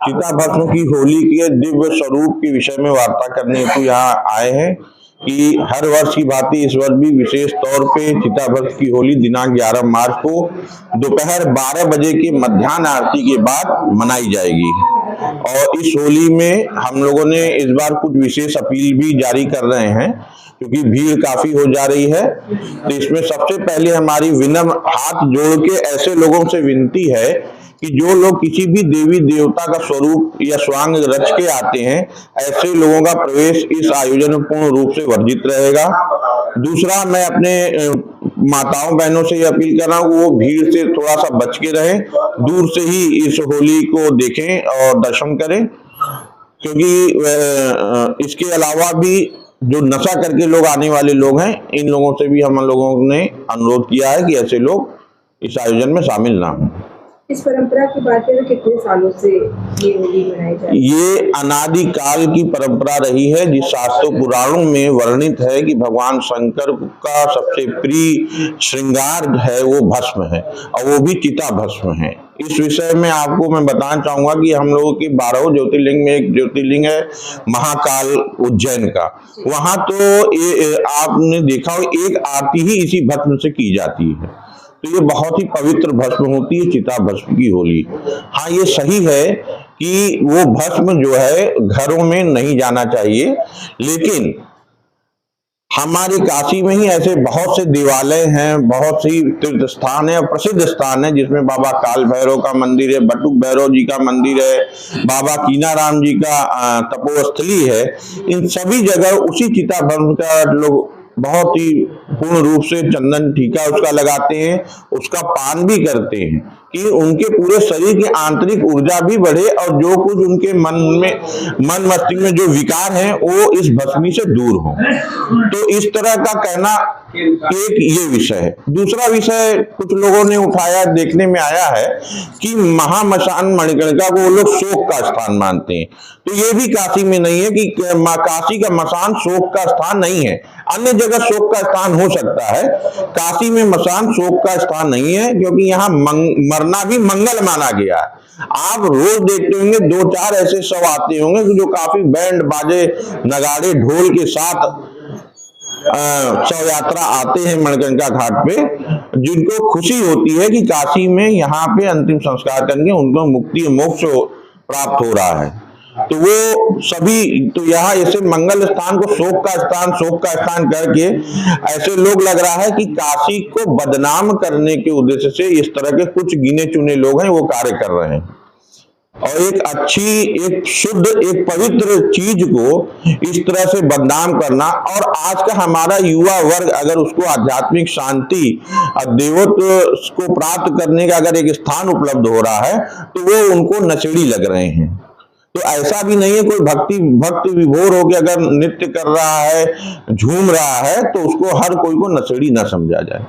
चिता भस्म की होली के दिव्य स्वरूप के विषय में वार्ता करने हेतु यहाँ आए हैं कि हर वर्ष की भांति इस वर्ष भी विशेष तौर पे चिता भस्म की होली दिनांक 11 मार्च को दोपहर 12 बजे की मध्याह्न आरती के बाद मनाई जाएगी। और इस होली में हम लोगों ने इस बार कुछ विशेष अपील भी जारी कर रहे हैं क्योंकि भीड़ काफी हो जा रही है। तो इसमें सबसे पहले हमारी विनम्र हाथ जोड़ के ऐसे लोगों से विनती है कि जो लोग किसी भी देवी देवता का स्वरूप या स्वांग रच के आते हैं, ऐसे लोगों का प्रवेश इस आयोजन में पूर्ण रूप से वर्जित रहेगा। दूसरा, मैं अपने माताओं बहनों से यह अपील कर रहा हूँ वो भीड़ से थोड़ा सा बच के रहें, दूर से ही इस होली को देखें और दर्शन करें, क्योंकि इसके अलावा भी जो नशा करके लोग आने वाले लोग हैं, इन लोगों से भी हम लोगों ने अनुरोध किया है कि ऐसे लोग इस आयोजन में शामिल ना हों। इस परंपरा की बात करें कितने सालों से ये होली मनाई जाती है? ये अनादि काल की परंपरा रही है, जिस शास्त्रों पुराणों में वर्णित है कि भगवान शंकर का सबसे प्रिय श्रृंगार है वो भस्म है, और वो भी चिता भस्म है। इस विषय में आपको मैं बताना चाहूंगा कि हम लोगों के 12 ज्योतिर्लिंग में एक ज्योतिर्लिंग है महाकाल उज्जैन का। वहां तो आपने देखा हो एक आरती ही इसी भस्म से की जाती है। तो ये बहुत ही पवित्र भस्म होती है चिता भस्म की होली। हाँ, ये सही है कि वो भस्म जो है घरों में नहीं जाना चाहिए, लेकिन हमारे काशी में ही ऐसे बहुत से देवालय हैं, बहुत सी तीर्थ स्थान है, प्रसिद्ध स्थान है, जिसमें बाबा काल भैरव का मंदिर है, बटुक भैरव जी का मंदिर है, बाबा कीनाराम जी का तपोस्थली है। इन सभी जगह उसी चिता भस्म का लोग बहुत ही पूर्ण रूप से चंदन टीका उसका लगाते हैं, उसका पान भी करते हैं कि उनके पूरे शरीर की आंतरिक ऊर्जा भी बढ़े और जो कुछ उनके मन मस्तिष्क में जो विकार हैं वो इस भस्मी से दूर हो। तो इस तरह का कहना एक ये विषय है। दूसरा विषय कुछ लोगों ने उठाया, देखने में आया है कि महामशान मणिकर्णिका को वो लोग शोक का स्थान मानते हैं। तो ये भी काशी में नहीं है कि काशी का मसान शोक का स्थान नहीं है। अन्य जगह शोक का स्थान हो सकता है, काशी में मसान शोक का स्थान नहीं है, क्योंकि यहाँ मरना भी मंगल माना गया है। आप रोज देखते होंगे 2-4 ऐसे शव आते होंगे जो काफी बैंड बाजे नगाड़े ढोल के साथ शव यात्रा आते हैं मणिकर्णिका घाट पे, जिनको खुशी होती है कि काशी में यहाँ पे अंतिम संस्कार करके उनको मुक्ति मोक्ष प्राप्त हो रहा है। तो वो सभी, तो यहाँ ऐसे मंगल स्थान को शोक का स्थान करके ऐसे लोग लग रहा है कि काशी को बदनाम करने के उद्देश्य से इस तरह के कुछ गिने चुने लोग हैं वो कार्य कर रहे हैं। और एक अच्छी, एक शुद्ध, एक पवित्र चीज को इस तरह से बदनाम करना, और आज का हमारा युवा वर्ग अगर उसको आध्यात्मिक शांति और देवत्व को प्राप्त करने का अगर एक स्थान उपलब्ध हो रहा है तो वो उनको नशेड़ी लग रहे हैं। तो ऐसा भी नहीं है कोई भक्त विभोर होकर अगर नृत्य कर रहा है, झूम रहा है, तो उसको हर कोई को नशेड़ी ना समझा जाए।